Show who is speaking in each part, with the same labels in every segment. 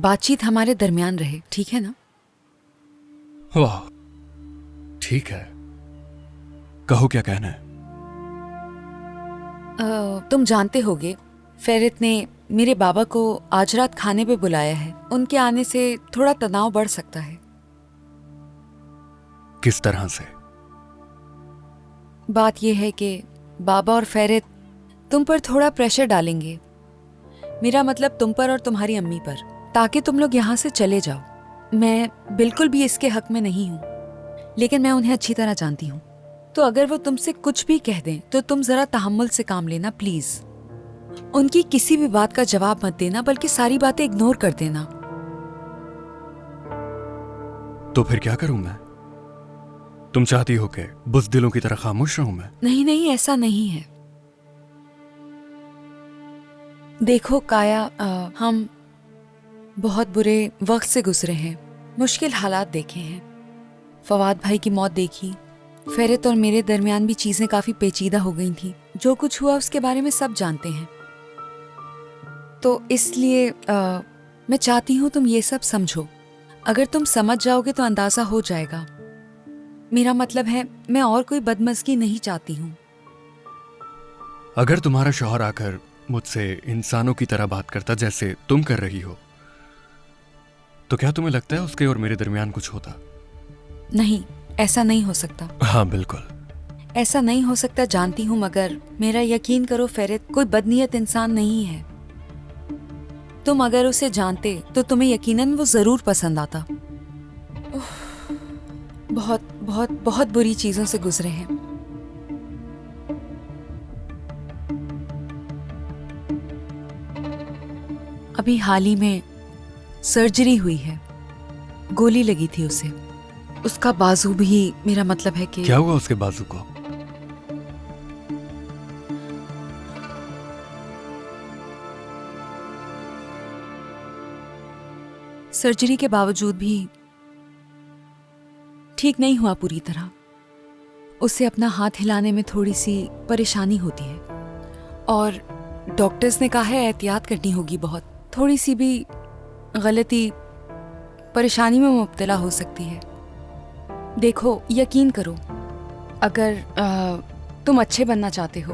Speaker 1: बातचीत हमारे दरमियान रहे, ठीक है ना?
Speaker 2: वाह, ठीक है, कहो क्या कहना है।
Speaker 1: तुम जानते होगे फेरित ने मेरे बाबा को आज रात खाने पे बुलाया है। उनके आने से थोड़ा तनाव बढ़ सकता है।
Speaker 2: किस तरह से?
Speaker 1: बात यह है कि बाबा और फेरित तुम पर थोड़ा प्रेशर डालेंगे। मेरा मतलब तुम पर और तुम्हारी अम्मी पर, ताकि तुम लोग यहाँ से चले जाओ। मैं बिल्कुल भी इसके हक में नहीं हूँ, लेकिन मैं उन्हें अच्छी तरह जानती हूँ। तो अगर वो तुमसे कुछ भी कह दें तो तुम जरा तहम्मुल से काम लेना प्लीज। उनकी किसी भी बात का जवाब मत देना, बल्कि सारी बातें इग्नोर कर देना।
Speaker 2: तो फिर क्या करूं मैं? तुम चाहती हो कि बुज़दिलों की तरह खामोश रहूं मैं?
Speaker 1: नहीं नहीं, ऐसा नहीं है। देखो काया, हम बहुत बुरे वक्त से गुजरे हैं, मुश्किल हालात देखे हैं। फवाद भाई की मौत देखी, फेरित और मेरे दरमियान भी चीजें काफी पेचीदा हो गई थी। जो कुछ हुआ उसके बारे में सब जानते हैं। तो इसलिए मैं चाहती हूँ तुम ये सब समझो। अगर तुम समझ जाओगे तो अंदाजा हो जाएगा। मेरा मतलब है, मैं और कोई बदमज़गी नहीं चाहती हूँ।
Speaker 2: अगर तुम्हारा शौहर आकर मुझसे इंसानों की तरह बात करता जैसे तुम कर रही हो, तो क्या तुम्हें लगता है उसके और मेरे दरमियान कुछ होता?
Speaker 1: नहीं, ऐसा नहीं हो सकता।
Speaker 2: हाँ बिल्कुल।
Speaker 1: ऐसा नहीं हो सकता जानती हूँ, मगर मेरा यकीन करो फेरित कोई बदनीयत इंसान नहीं है। तुम अगर उसे जानते तो तुम्हें यकीनन वो जरूर पसंद आता। बहुत बहुत बहुत बुरी चीजों से गुजरे हैं। अभी हाल ही में सर्जरी हुई है, गोली लगी थी उसे। उसका बाजू भी, मेरा मतलब है कि
Speaker 2: क्या हुआ उसके बाजू को?
Speaker 1: सर्जरी के बावजूद भी ठीक नहीं हुआ पूरी तरह। उसे अपना हाथ हिलाने में थोड़ी सी परेशानी होती है, और डॉक्टर्स ने कहा है एहतियात करनी होगी बहुत। थोड़ी सी भी गलती परेशानी में मुब्तला हो सकती है। देखो, यकीन करो, अगर तुम अच्छे बनना चाहते हो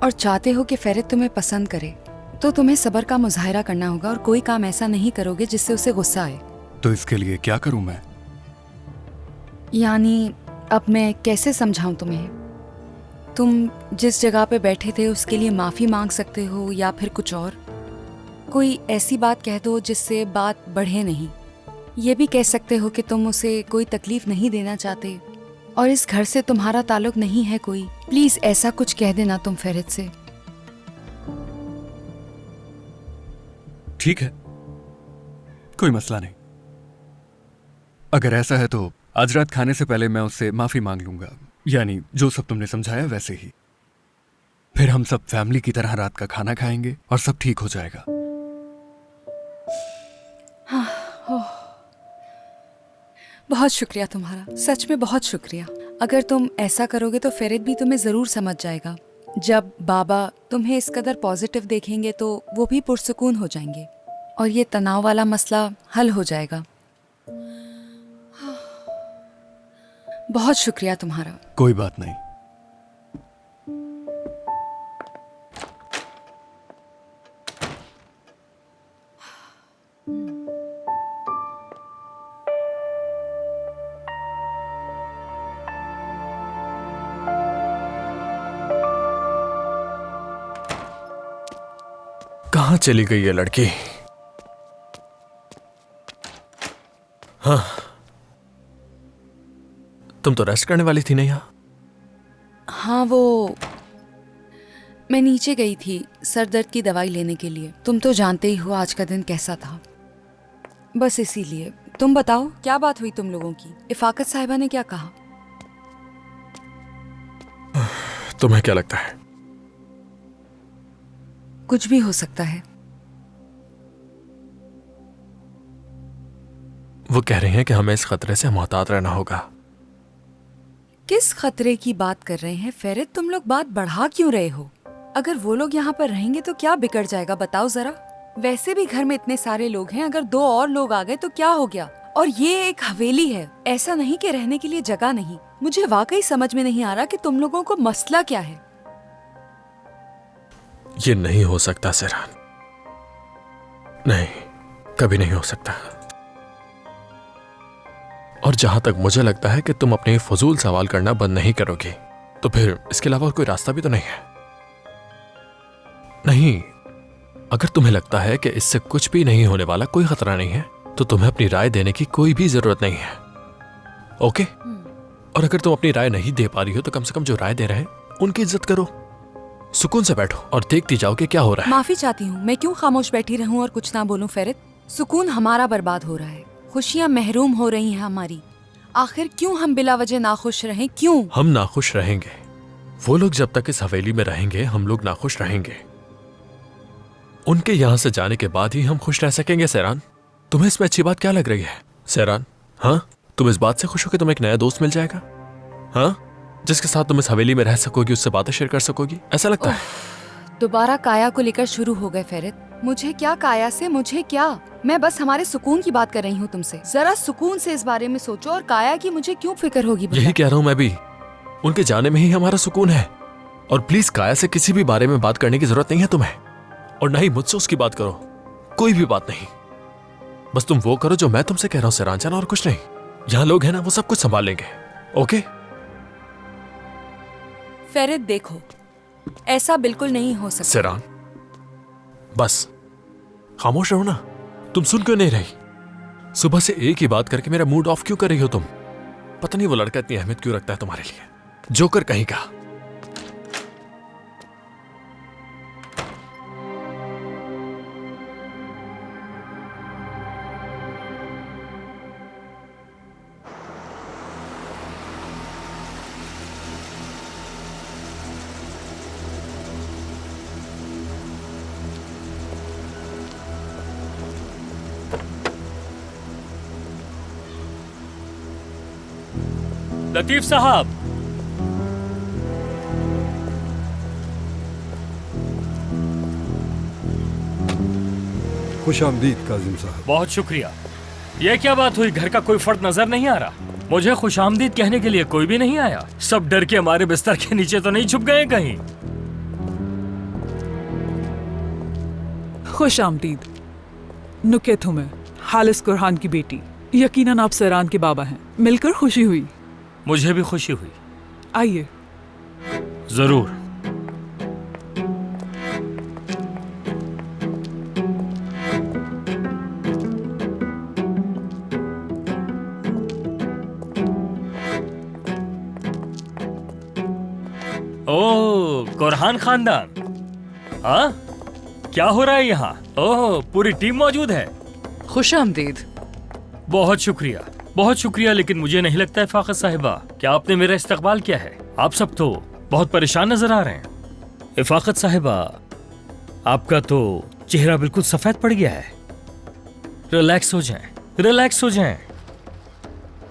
Speaker 1: और चाहते हो कि फेरित तुम्हें पसंद करे, तो तुम्हें सब्र का मुजाहिरा करना होगा और कोई काम ऐसा नहीं करोगे जिससे उसे गुस्सा आए।
Speaker 2: तो इसके लिए क्या करूं मैं?
Speaker 1: यानी अब मैं कैसे समझाऊं तुम्हें? तुम जिस जगह पे बैठे थे उसके लिए माफी मांग सकते हो, या फिर कुछ और कोई ऐसी बात कह दो जिससे बात बढ़े नहीं। ये भी कह सकते हो कि तुम उसे कोई तकलीफ नहीं देना चाहते और इस घर से तुम्हारा ताल्लुक नहीं है कोई। प्लीज ऐसा कुछ कह देना तुम फेरित से।
Speaker 2: ठीक है, कोई मसला नहीं। अगर ऐसा है तो आज रात खाने से पहले मैं उससे माफी मांग लूंगा, यानी जो सब तुमने समझाया वैसे ही। फिर हम सब फैमिली की तरह रात का खाना खाएंगे और सब ठीक हो जाएगा।
Speaker 1: बहुत शुक्रिया तुम्हारा, सच में बहुत शुक्रिया। अगर तुम ऐसा करोगे तो फेरित भी तुम्हें जरूर समझ जाएगा। जब बाबा तुम्हें इस कदर पॉजिटिव देखेंगे तो वो भी पुरसुकून हो जाएंगे और ये तनाव वाला मसला हल हो जाएगा। बहुत शुक्रिया तुम्हारा।
Speaker 2: कोई बात नहीं।
Speaker 3: कहाँ चली गई ये लड़की? हाँ, तुम तो रेस्ट करने वाली थी ना यहाँ?
Speaker 1: हाँ, वो मैं नीचे गई थी सर दर्द की दवाई लेने के लिए। तुम तो जानते ही हो आज का दिन कैसा था, बस इसीलिए। तुम बताओ, क्या बात हुई तुम लोगों की? इफाकत साहिबा ने क्या कहा?
Speaker 3: तुम्हें क्या लगता है?
Speaker 1: कुछ भी हो सकता है।
Speaker 3: वो कह रही हैं कि हमें इस खतरे से मोहतात रहना होगा।
Speaker 1: किस खतरे की बात कर रहे हैं फेरित? तुम लोग बात बढ़ा क्यों रहे हो? अगर वो लोग यहाँ पर रहेंगे तो क्या बिगड़ जाएगा, बताओ जरा। वैसे भी घर में इतने सारे लोग हैं, अगर 2 और लोग आ गए तो क्या हो गया? और ये एक हवेली है, ऐसा नहीं कि रहने के लिए जगह नहीं। मुझे वाकई समझ में नहीं आ रहा कि तुम लोगों को मसला क्या है।
Speaker 3: ये नहीं हो सकता सेरान, नहीं, कभी नहीं हो सकता। और जहां तक मुझे लगता है कि तुम अपने फजूल सवाल करना बंद नहीं करोगी, तो फिर इसके अलावा और कोई रास्ता भी तो नहीं है। नहीं, अगर तुम्हें लगता है कि इससे कुछ भी नहीं होने वाला, कोई खतरा नहीं है, तो तुम्हें अपनी राय देने की कोई भी जरूरत नहीं है। ओके? और अगर तुम अपनी राय नहीं दे पा रही हो तो कम से कम जो राय दे रहे हैं उनकी इज्जत करो। सुकून से बैठो और देखती जाओ कि क्या हो रहा है।
Speaker 1: माफी चाहती हूँ, मैं क्यों खामोश बैठी रहूं और कुछ ना बोलूं फेरित? सुकून हमारा बर्बाद हो रहा है, खुशियाँ महरूम हो रही हैं हमारी। आखिर क्यों हम बिला वजह नाखुश रहें? क्यों
Speaker 3: हम नाखुश रहेंगे? वो लोग जब तक इस हवेली में रहेंगे हम लोग नाखुश रहेंगे। उनके यहां से जाने के बाद ही हम खुश रह सकेंगे। सेरान, तुम्हें इसमें अच्छी बात क्या लग रही है? सेरान, हाँ, तुम इस बात से खुश हो कि तुम्हें एक नया दोस्त मिल जाएगा, हाँ, जिसके साथ तुम इस हवेली में रह सकोगी, उससे बातें शेयर कर सकोगी, ऐसा लगता है?
Speaker 1: दोबारा काया को लेकर शुरू हो गए फेरित। मुझे क्या काया से, मुझे क्या? मैं बस हमारे सुकून की बात कर रही हूँ तुमसे। जरा सुकून से इस बारे में सोचो। और काया की मुझे क्यों फिक्र होगी?
Speaker 3: यही कह रहा हूं मैं भी, उनके जाने में ही हमारा सुकून है। और प्लीज काया से किसी भी बारे में बात करने की जरूरत नहीं है तुम्हें, और ना ही मुझसे उसकी बात करो, कोई भी बात नहीं। बस तुम वो करो जो मैं तुमसे कह रहा हूं सेरान जान, और कुछ नहीं। यहां लोग हैं ना, वो सब कुछ संभाल लेंगे। ओके?
Speaker 1: फेरित देखो, ऐसा बिल्कुल नहीं हो सकता।
Speaker 3: सेरान, बस खामोश रहो ना। तुम सुन क्यों नहीं रही? सुबह से एक ही बात करके मेरा मूड ऑफ क्यों कर रही हो तुम? पता नहीं वो लड़का इतनी अहमियत क्यों रखता है तुम्हारे लिए, जोकर कहीं का।
Speaker 4: लतीफ साहब,
Speaker 5: खुश आमदीद काजिम साहब।
Speaker 4: बहुत शुक्रिया। यह क्या बात हुई, घर का कोई फर्द नजर नहीं आ रहा? मुझे खुशामदीद कहने के लिए कोई भी नहीं आया। सब डर के हमारे बिस्तर के नीचे तो नहीं छुप गए कहीं?
Speaker 6: खुश आमदीद। नुकेत हूँ मैं, हालिस कुरहान की बेटी। यकीनन आप सेरान के बाबा हैं। मिलकर खुशी हुई।
Speaker 4: मुझे भी खुशी हुई।
Speaker 6: आइए।
Speaker 4: जरूर। ओह, कुरहान खानदान। हाँ, क्या हो रहा है यहाँ? ओह, पूरी टीम मौजूद है।
Speaker 6: खुश आमदीद।
Speaker 4: बहुत शुक्रिया, बहुत शुक्रिया। लेकिन मुझे नहीं लगता है फाखत साहिबा, क्या आपने मेरा इस्तकबाल किया है? आप सब तो बहुत परेशान नजर आ रहे हैं। इफाकत साहिबा, आपका तो चेहरा बिल्कुल सफेद पड़ गया है। रिलैक्स हो जाएं, रिलैक्स हो जाएं।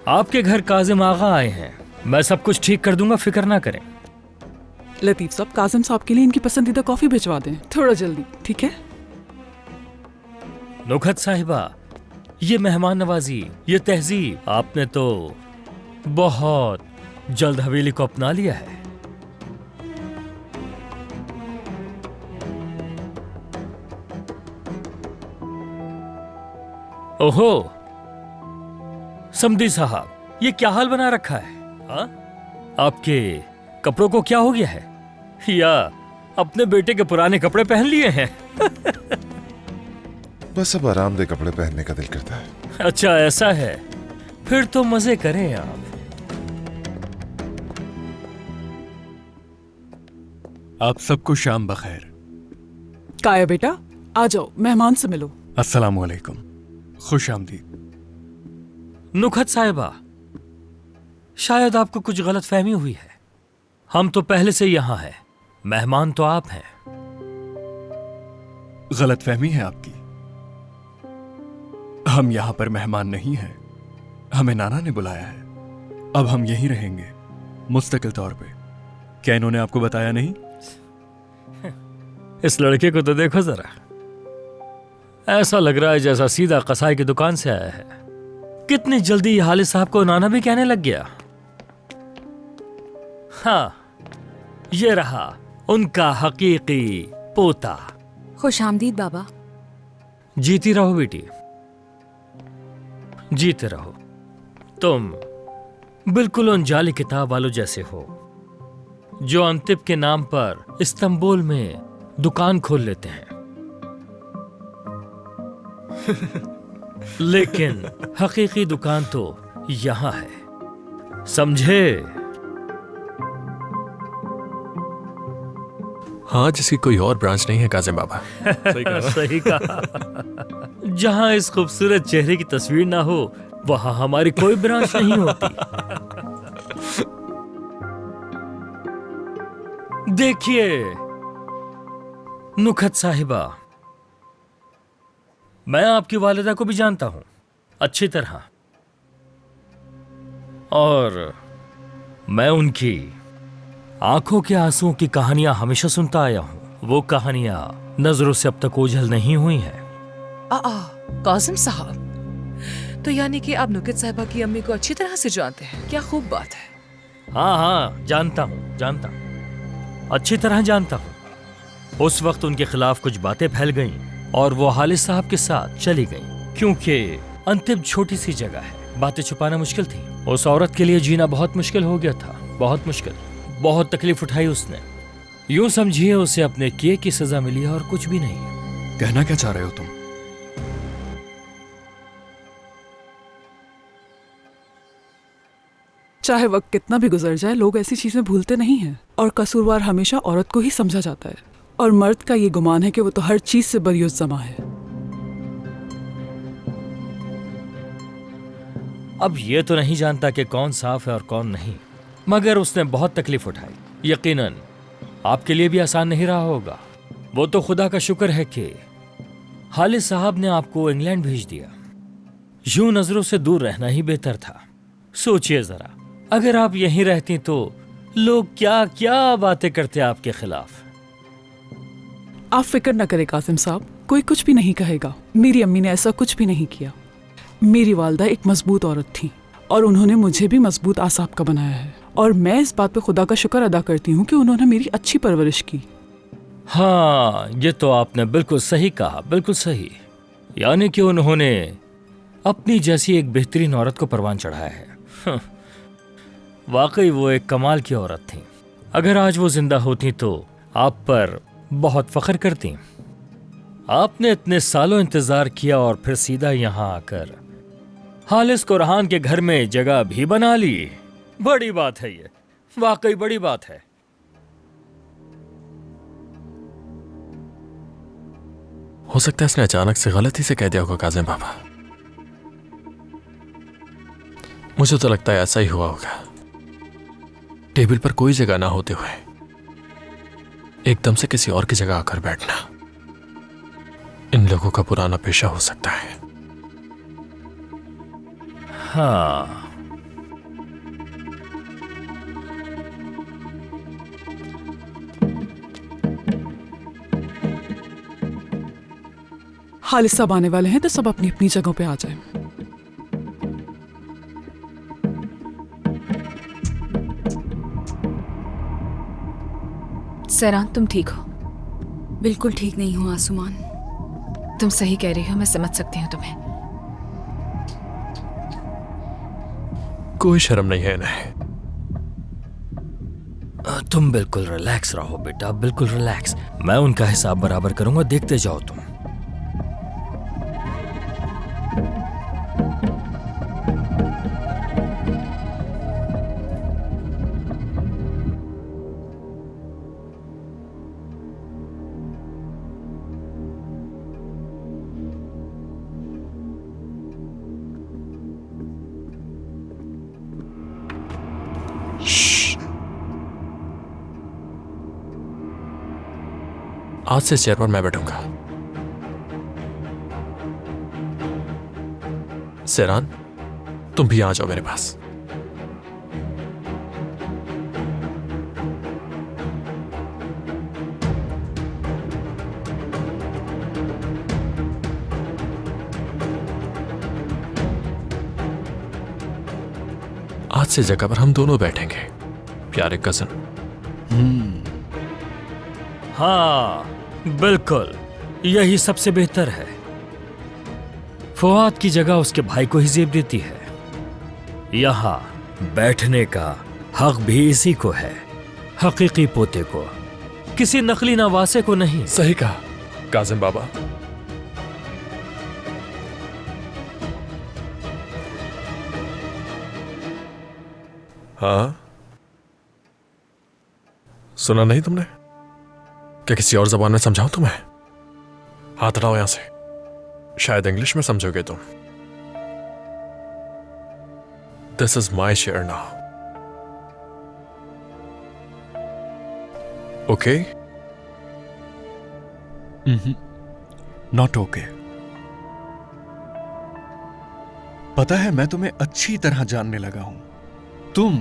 Speaker 4: आपके घर काजिम आगा आए हैं, मैं सब कुछ ठीक कर दूंगा, फिक्र ना करें।
Speaker 6: लतीफ साहब, काजिम साहब के लिए इनकी पसंदीदा कॉफी भिजवा दें, थोड़ा जल्दी, ठीक है?
Speaker 4: नुखत साहिबा, ये मेहमान नवाजी, ये तहजीब, आपने तो बहुत जल्द हवेली को अपना लिया है। ओहो समदी साहब, ये क्या हाल बना रखा है? हाँ, आपके कपड़ों को क्या हो गया है? या अपने बेटे के पुराने कपड़े पहन लिए हैं?
Speaker 7: बस अब आरामदेह कपड़े पहनने का दिल करता है।
Speaker 4: अच्छा ऐसा है, फिर तो मजे करें आप।
Speaker 2: आप सबको शाम बखैर।
Speaker 6: काया बेटा, आ जाओ, मेहमान से मिलो।
Speaker 2: अस्सलामु अलैकुम। खुश आमदीद।
Speaker 4: नुखत साहिबा, शायद आपको कुछ गलत फहमी हुई है। हम तो पहले से यहां हैं, मेहमान तो आप हैं।
Speaker 2: गलत फहमी है आपकी। हम यहां पर मेहमान नहीं हैं, हमें नाना ने बुलाया है। अब हम यहीं रहेंगे मुस्तकिल तौर पे। क्या इन्होंने आपको बताया नहीं?
Speaker 4: इस लड़के को तो देखो जरा, ऐसा लग रहा है जैसा सीधा कसाई की दुकान से आया है। कितनी जल्दी हालिद साहब को नाना भी कहने लग गया। हाँ, ये रहा उनका हकीकी पोता।
Speaker 1: खुश आमदीद बाबा।
Speaker 4: जीती रहो बेटी, जीते रहो। तुम बिल्कुल उन जाली किताब वालों जैसे हो जो अंतिब के नाम पर इस्तांबुल में दुकान खोल लेते हैं। लेकिन हकीकी दुकान तो यहां है, समझे?
Speaker 3: हाँ, जिसकी कोई और ब्रांच नहीं है काजिम बाबा।
Speaker 4: सही कहा। जहां इस खूबसूरत चेहरे की तस्वीर ना हो वहां हमारी कोई ब्रांच नहीं होती। देखिए नुखत साहिबा, मैं आपकी वालिदा को भी जानता हूं अच्छी तरह, और मैं उनकी आंखों के आंसुओं की कहानियां हमेशा सुनता आया हूं। वो कहानियां नजरों से अब तक ओझल नहीं हुई हैं।
Speaker 5: कासिम साहब, तो यानी कि आप नुकित साहिबा की अम्मी को अच्छी तरह से जानते हैं। क्या खूब बात है।
Speaker 4: हाँ, जानता हूँ, अच्छी तरह जानता हूँ। उस वक्त उनके खिलाफ कुछ बातें फैल गईं और वो हालिद साहब के साथ चली गईं, क्योंकि अंतिम छोटी सी जगह है, बातें छुपाना मुश्किल थी। उस औरत के लिए जीना बहुत मुश्किल हो गया था, बहुत मुश्किल। बहुत तकलीफ उठाई उसने। यूं समझिए उसे अपने किए की सजा मिली है और कुछ भी नहीं।
Speaker 2: कहना क्या चाह रहे हो तुम?
Speaker 6: चाहे वक्त कितना भी गुजर जाए, लोग ऐसी चीजें भूलते नहीं हैं, और कसूरवार हमेशा औरत को ही समझा जाता है, और मर्द का ये गुमान है कि वो तो हर चीज से बरियुज़्ज़मा है।
Speaker 4: अब ये तो नहीं जानता कि कौन साफ है और कौन नहीं, मगर उसने बहुत तकलीफ उठाई। यकीनन आपके लिए भी आसान नहीं रहा होगा। वो तो खुदा का शुक्र है कि हालिद साहब ने आपको इंग्लैंड भेज दिया। यूं नजरों से दूर रहना ही बेहतर था। सोचिए जरा, अगर आप यहीं रहती तो लोग क्या क्या बातें करते आपके खिलाफ।
Speaker 6: आप फिक्र न करें कासिम साहब, कोई कुछ भी नहीं कहेगा। मेरी अम्मी ने ऐसा कुछ भी नहीं किया। मेरी वालदा एक मजबूत औरत थी और उन्होंने मुझे भी मजबूत आसाब का बनाया है, और मैं इस बात पे खुदा का शुक्र अदा करती हूँ कि उन्होंने मेरी अच्छी परवरिश की।
Speaker 4: हाँ, ये तो आपने बिल्कुल सही कहा, बिल्कुल सही। यानी कि उन्होंने अपनी जैसी एक बेहतरीन औरत को परवान चढ़ाया है। वाकई वो एक कमाल की औरत थी। अगर आज वो जिंदा होती तो आप पर बहुत फख्र करती। आपने इतने सालों इंतजार किया और फिर सीधा यहां आकर हालिद कुरहान के घर में जगह भी बना ली। बड़ी बात है ये, वाकई बड़ी बात है।
Speaker 3: हो सकता है इसने अचानक से गलती से कह दिया होगा काजिम बाबा। मुझे तो लगता है ऐसा ही हुआ होगा। टेबल पर कोई जगह ना होते हुए एकदम से किसी और की जगह आकर बैठना इन लोगों का पुराना पेशा हो सकता है।
Speaker 4: हाँ,
Speaker 6: हालिद साहब आने वाले हैं तो सब अपनी अपनी जगहों पे आ जाएं।
Speaker 5: सैरान, तुम ठीक हो?
Speaker 1: बिल्कुल ठीक नहीं हूँ आसुमान।
Speaker 5: तुम सही कह रही हो, मैं समझ सकती हूँ तुम्हें।
Speaker 3: कोई शर्म नहीं है इन्हें।
Speaker 4: तुम बिल्कुल रिलैक्स रहो बेटा, बिल्कुल रिलैक्स। मैं उनका हिसाब बराबर करूंगा, देखते जाओ तुम।
Speaker 3: आज से चेयर पर मैं बैठूंगा। सैरान, तुम भी आ जाओ मेरे पास। आज से जगह पर हम दोनों बैठेंगे, प्यारे कजन।
Speaker 4: हाँ बिल्कुल, यही सबसे बेहतर है। फवाद की जगह उसके भाई को ही जेब देती है। यहाँ बैठने का हक भी इसी को है, हकीकी पोते को, किसी नकली नवासे को नहीं।
Speaker 3: सही कहा काजिम बाबा। हाँ, सुना नहीं तुमने? क्या किसी और जबान में समझाऊं तुम्हें? हाथ हटाओ यहां से, शायद इंग्लिश में समझोगे तुम। This is my share now, okay?
Speaker 2: Not okay. पता है, मैं तुम्हें अच्छी तरह जानने लगा हूं। तुम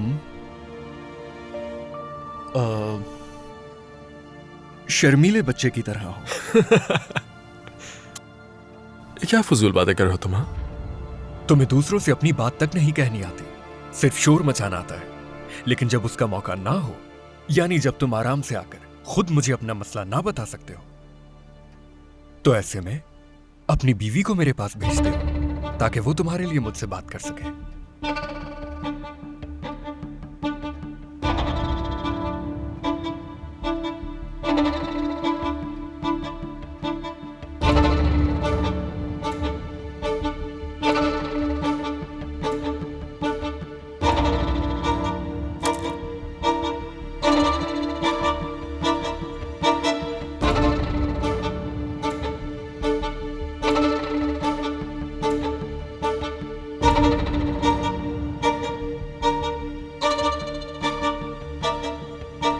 Speaker 2: शर्मीले बच्चे की तरह हो।
Speaker 3: क्या फजूल बातें कर रहे हो तुम? हाँ,
Speaker 2: तुम्हें दूसरों से अपनी बात तक नहीं कहनी आती, सिर्फ शोर मचाना आता है। लेकिन जब उसका मौका ना हो, यानी जब तुम आराम से आकर खुद मुझे अपना मसला ना बता सकते हो, तो ऐसे में अपनी बीवी को मेरे पास भेजते हो ताकि वो तुम्हारे लिए मुझसे बात कर सके।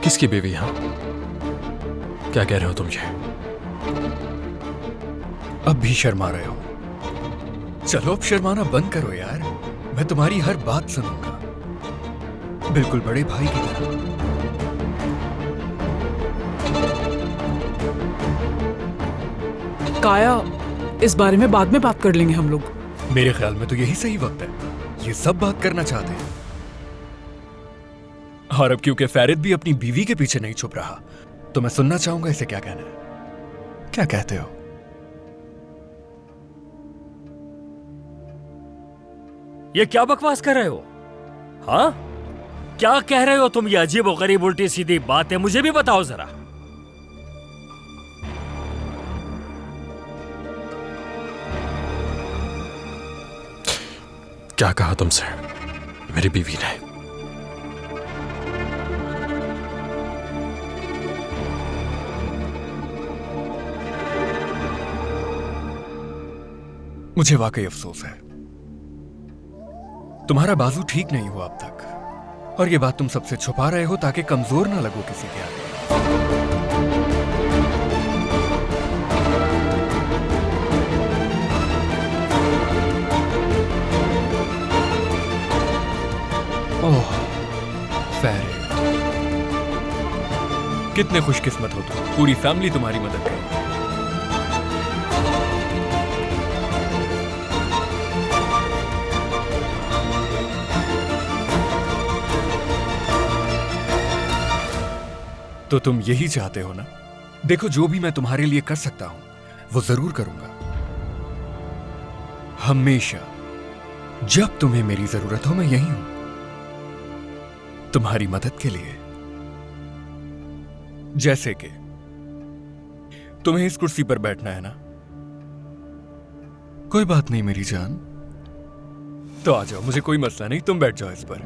Speaker 3: किसकी बीवी? हाँ, क्या कह रहे हो तुम? ये
Speaker 2: अब भी शर्मा रहे हो? चलो अब शर्माना बंद करो यार, मैं तुम्हारी हर बात सुनूंगा, बिल्कुल बड़े भाई की तरह।
Speaker 6: काया, इस बारे में बाद में बात कर लेंगे हम लोग।
Speaker 2: मेरे ख्याल में तो यही सही वक्त है, ये सब बात करना चाहते हैं। और अब क्योंकि फैरिद भी अपनी बीवी के पीछे नहीं छुप रहा, तो मैं सुनना चाहूंगा इसे क्या कहना है। क्या कहते हो?
Speaker 4: ये क्या बकवास कर रहे हो? हाँ, क्या कह रहे हो तुम? ये अजीब और गरीब उल्टी सीधी बात है, मुझे भी बताओ जरा।
Speaker 3: क्या कहा तुमसे मेरी बीवी ने?
Speaker 2: मुझे वाकई अफसोस है, तुम्हारा बाजू ठीक नहीं हुआ अब तक, और ये बात तुम सबसे छुपा रहे हो ताकि कमजोर ना लगो किसी के आगे। ओह फैरिद, कितने खुशकिस्मत हो तुम, पूरी फैमिली तुम्हारी मदद करेगी। तो तुम यही चाहते हो ना? देखो, जो भी मैं तुम्हारे लिए कर सकता हूं वो जरूर करूंगा, हमेशा। जब तुम्हें मेरी जरूरत हो मैं यही हूं, तुम्हारी मदद के लिए। जैसे कि तुम्हें इस कुर्सी पर बैठना है ना? कोई बात नहीं मेरी जान, तो आ जाओ, मुझे कोई मसला नहीं, तुम बैठ जाओ इस पर।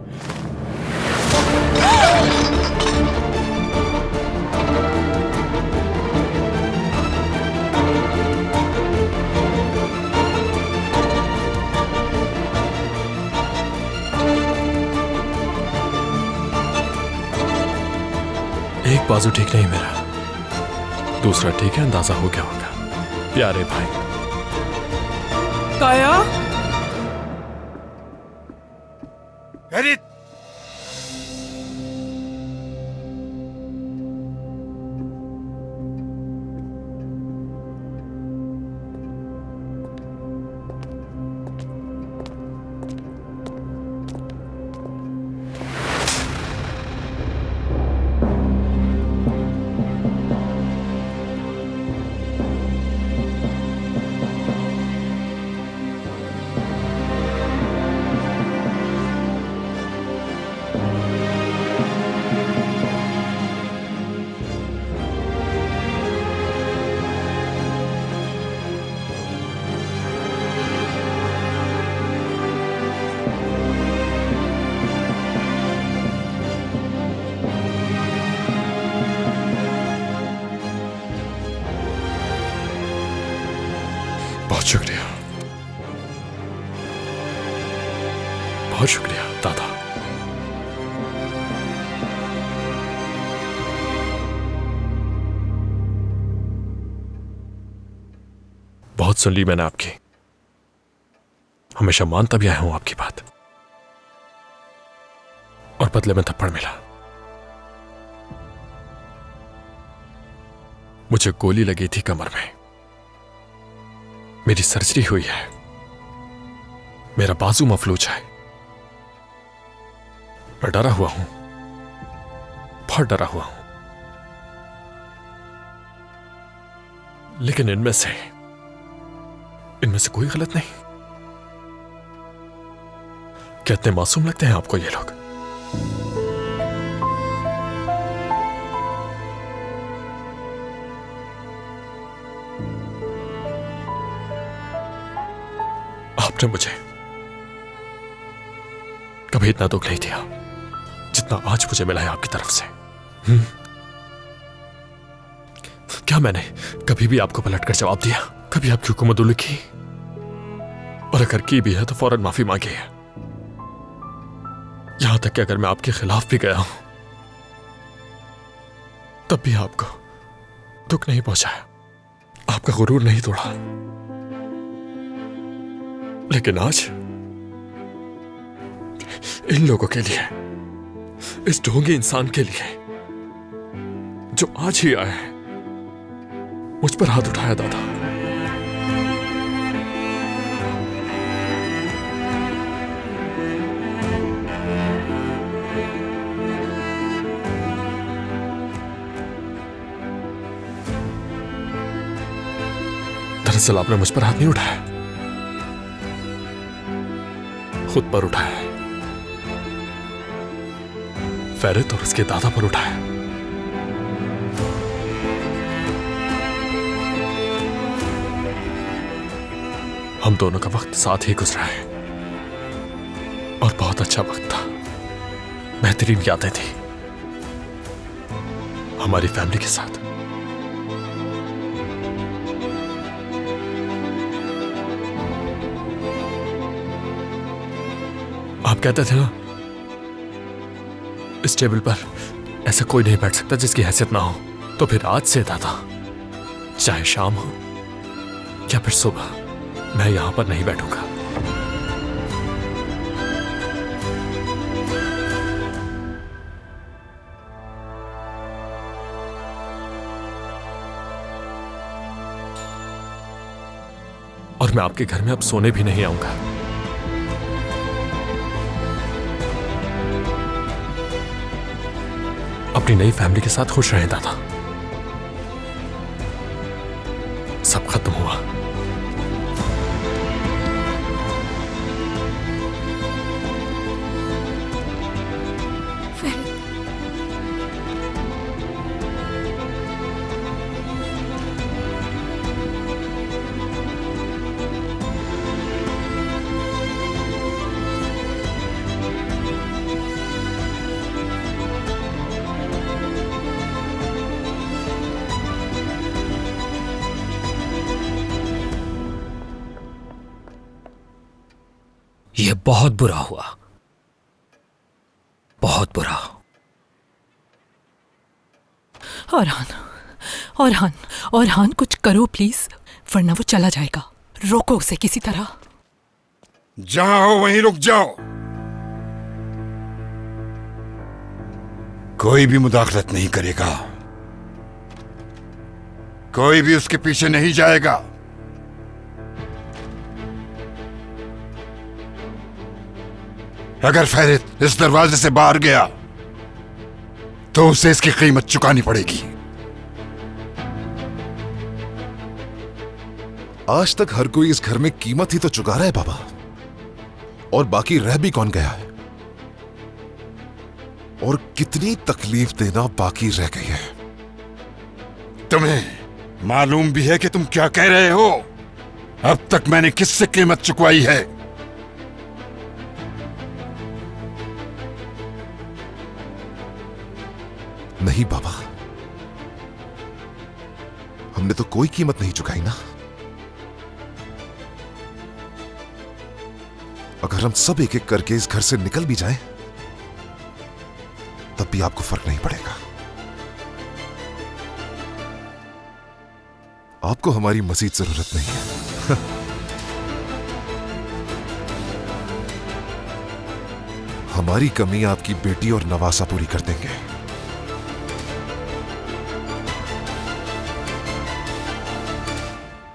Speaker 3: एक बाजू ठीक नहीं मेरा, दूसरा ठीक है, अंदाजा हो गया होगा प्यारे भाई।
Speaker 6: काया,
Speaker 7: फैरिद,
Speaker 3: शुक्रिया, बहुत शुक्रिया दादा। बहुत सुन ली मैंने आपकी, हमेशा मानता भी आया हूं आपकी बात, और बदले में थप्पड़ मिला। मुझे गोली लगी थी कमर में, मेरी सर्जरी हुई है, मेरा बाजू मफलूज है। मैं डरा हुआ हूं, बहुत डरा हुआ हूं, लेकिन इनमें से कोई गलत नहीं। कितने मासूम लगते हैं आपको ये लोग। आपने मुझे कभी इतना दुख नहीं दिया जितना आज मुझे मिला है आपकी तरफ से। क्या मैंने कभी भी आपको पलटकर जवाब दिया? कभी आपकी हुकूमत उल्लू की? और अगर की भी है तो फौरन माफी मांगी है। यहां तक कि अगर मैं आपके खिलाफ भी गया हूं तब भी आपको दुख नहीं पहुंचाया, आपका गुरूर नहीं तोड़ा। लेकिन आज इन लोगों के लिए, इस ढोंगी इंसान के लिए जो आज ही आया है, मुझ पर हाथ उठाया दादा। दरअसल आपने मुझ पर हाथ नहीं उठाया, खुद पर उठाया है, फैरित और उसके दादा पर उठाया। हम दोनों का वक्त साथ ही गुजरा है और बहुत अच्छा वक्त था, बेहतरीन यादें थी हमारी फैमिली के साथ। आप कहते थे ना, इस टेबल पर ऐसा कोई नहीं बैठ सकता जिसकी हैसियत ना हो। तो फिर आज से दादा, चाहे शाम हो या फिर सुबह, मैं यहां पर नहीं बैठूंगा। और मैं आपके घर में अब सोने भी नहीं आऊंगा। अपनी नई फैमिली के साथ खुश रहें दादा। सब खत्म हुआ।
Speaker 4: यह बहुत बुरा हुआ, बहुत बुरा।
Speaker 8: औरहान कुछ करो प्लीज, वरना वो चला जाएगा। रोको उसे किसी तरह।
Speaker 7: जहां हो वहीं रुक जाओ। कोई भी मुदाखलत नहीं करेगा, कोई भी उसके पीछे नहीं जाएगा। अगर फैरित इस दरवाजे से बाहर गया तो उसे इसकी कीमत चुकानी पड़ेगी।
Speaker 9: आज तक हर कोई इस घर में कीमत ही तो चुका रहा है बाबा, और बाकी रह भी कौन गया है? और कितनी तकलीफ देना बाकी रह गई है।
Speaker 7: तुम्हें मालूम भी है कि तुम क्या कह रहे हो? अब तक मैंने किससे कीमत चुकवाई है?
Speaker 9: नहीं बाबा, हमने तो कोई कीमत नहीं चुकाई ना। अगर हम सब एक एक करके इस घर से निकल भी जाएं, तब भी आपको फर्क नहीं पड़ेगा। आपको हमारी मजीद जरूरत नहीं है। हमारी कमी आपकी बेटी और नवासा पूरी कर देंगे।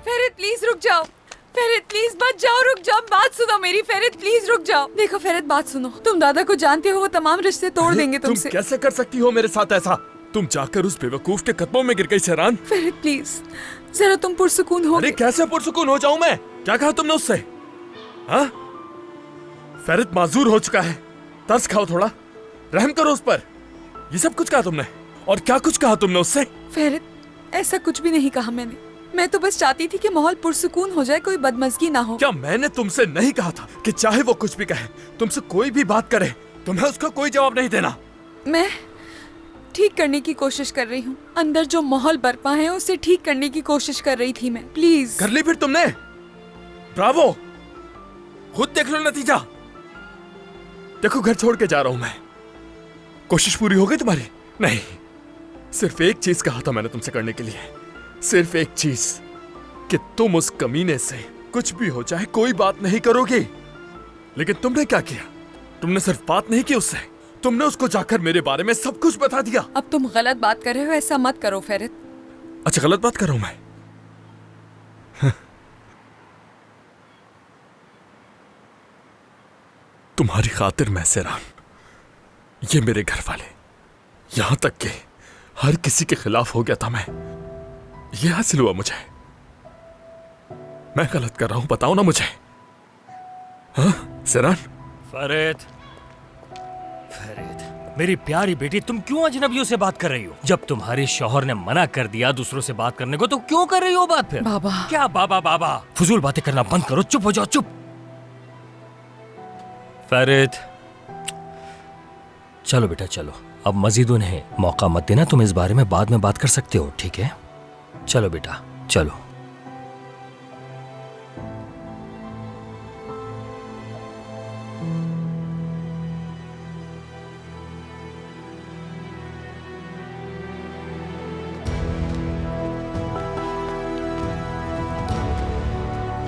Speaker 1: फेरित प्लीज रुक जाओ। फेरित प्लीज मत जाओ, रुक जाओ, बात सुनो मेरी। फेरित प्लीज रुक जाओ। देखो फेरित, बात सुनो। तुम दादा को जानते हो, वो तमाम रिश्ते तोड़ देंगे तुमसे।
Speaker 3: तुम कैसे कर सकती हो मेरे साथ ऐसा? तुम जाकर उस बेवकूफ के कदमों में गिर गई सहरान।
Speaker 1: फेरित प्लीज, जरा तुम पुरसुकून हो।
Speaker 3: अरे कैसे पुरसुकून हो जाऊं मैं? क्या कहा तुमने उससे? हाँ? फेरित माजूर हो चुका है, तरस खाओ थोड़ा, रहम करो उस पर। ये सब कुछ कहा तुमने? और क्या कुछ कहा तुमने उससे?
Speaker 1: फेरित, ऐसा कुछ भी नहीं कहा मैंने। मैं तो बस चाहती थी कि माहौल पुरसुकून हो जाए, कोई बदमज़गी ना हो।
Speaker 3: क्या मैंने तुमसे नहीं कहा था कि चाहे वो कुछ भी कहे, तुमसे कोई भी बात करे, तुम्हें उसका कोई जवाब नहीं देना?
Speaker 1: मैं ठीक करने की कोशिश कर रही हूँ। अंदर जो माहौल बरपा है उसे ठीक करने की कोशिश कर रही थी मैं। प्लीज
Speaker 3: कर ली फिर तुमने? ब्रावो, खुद देख लो नतीजा। देखो घर छोड़ के जा रहा हूं मैं। कोशिश पूरी हो गई तुम्हारी? नहीं, सिर्फ एक चीज कहा था मैंने तुमसे करने के लिए, सिर्फ एक चीज, कि तुम उस कमीने से कुछ भी हो चाहे कोई बात नहीं करोगी। लेकिन तुमने क्या किया? तुमने सिर्फ बात नहीं की उससे, तुमने उसको जाकर मेरे बारे में सब कुछ बता दिया।
Speaker 1: अब तुम गलत बात कर रहे हो, ऐसा मत करो फेरित।
Speaker 3: अच्छा, गलत बात कर रहा हूं मैं? तुम्हारी खातिर मैं सहरान, ये मेरे घर वाले, यहां तक कि हर किसी के खिलाफ हो गया था मैं। ये हासिल हुआ मुझे। मैं गलत कर रहा हूं, बताओ ना मुझे। हाँ सहरान?
Speaker 4: फरीद, मेरी प्यारी बेटी, तुम क्यों अजनबियों से बात कर रही हो? जब तुम्हारे शौहर ने मना कर दिया दूसरों से बात करने को, तो क्यों कर रही हो बात फिर?
Speaker 1: बाबा।
Speaker 4: क्या बाबा बाबा? फजूल बातें करना बंद करो, चुप हो जाओ, चुप। फरीद, चलो बेटा चलो, अब मजीद उन्हें मौका मत देना। तुम इस बारे में बाद में बात कर सकते हो, ठीक है? चलो बेटा चलो।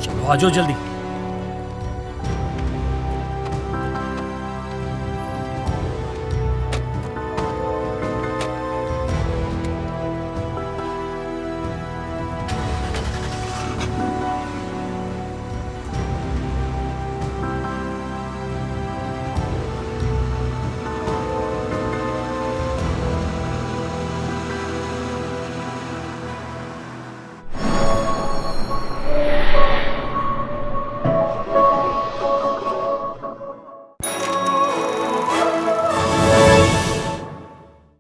Speaker 4: चलो आ जाओ जल्दी।